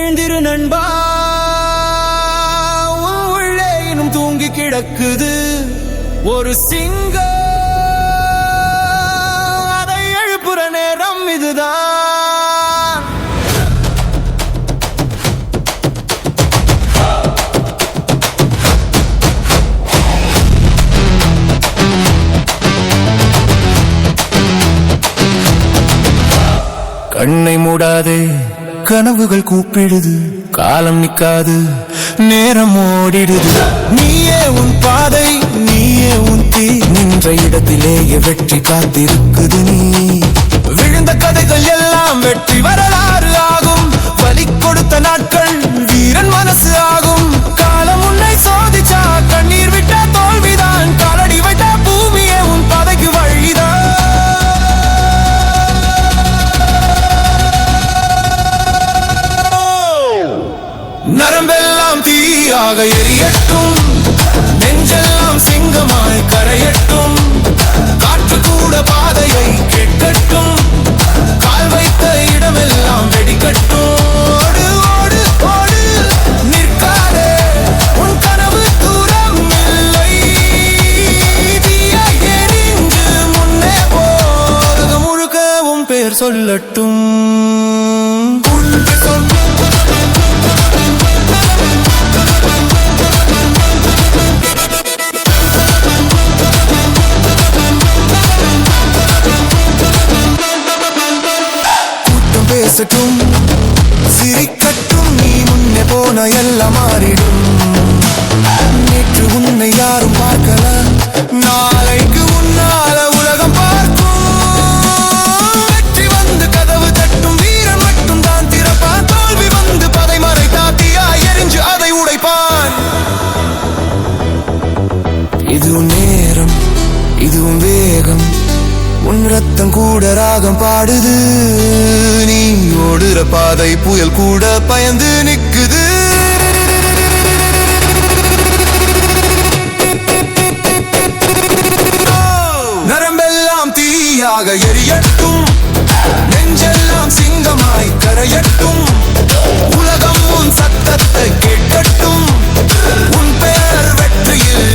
எழுந்திரு நண்பா, உள்ளே இன்னும் தூங்கி கிடக்குது ஒரு சிங்கம். அதை எழுப்புற நேரம் இதுதான். கண்ணை மூடாதே, கனவுகள் கூப்பிடுது, காலம் நிக்காது, நேரம் ஓடிடுது. நீயே உன் பாதை, நீயே உன் தீ, நின்ற இடத்திலேயே வெற்றி காத்திருக்குது. நீ விழுந்த கதைகள் எல்லாம் வெற்றி வரலாறு ஆகும். வலி கொடுத்த நாட்கள் வீரன் மனசு ஆகும். காலம் உன்னை சோதிச்சா கண்ணீர் விட்டா தோல்விதான். காலடி வைத்த பூமியே உன் பாதைக்கு வழிதான். நரம்பெல்லாம் தீயாக எரியட்டும், நெஞ்செல்லாம் சிங்கமாய் கரையட்டும். காற்று கூட பாதையை கேட்கட்டும், கால் வைத்த இடமெல்லாம் வெடிக்கட்டும். ஓடு ஓடு ஓடு, நிற்காதே, உன் கனவு தூரம் இல்லை. தீயாய் எரிந்து முன்னே போக முழுக்கவும் பேர் சொல்லட்டும். பேசட்டும், சிரிக்கட்டும், நீ முன்னே போன எல்லாம் மாறிடும். நேற்று உன்னை யாரும் பார்க்கல, நாளைக்கு உன்னால உலகம் பார்க்கும். வெற்றி வந்து கதவு தட்டும், வீரன் மட்டும் தான் திறப்பான். தோல்வி வந்து பதை மறை தாத்தியா எரிஞ்சு அதை உடைப்பான். இதுவும் நேரம், இதுவும் வேகம், உன் ரத்தம் கூட ராகம் பாடுது. நீ ஓடுற பாதை புயல் கூட பயந்து நிக்குது. நரம்பெல்லாம் தீயாக எரியட்டும், நெஞ்செல்லாம் சிங்கமாய் கரையட்டும். உலகம் உன் சத்தத்தை கேட்கட்டும், உன் பெயர் வெற்றியில்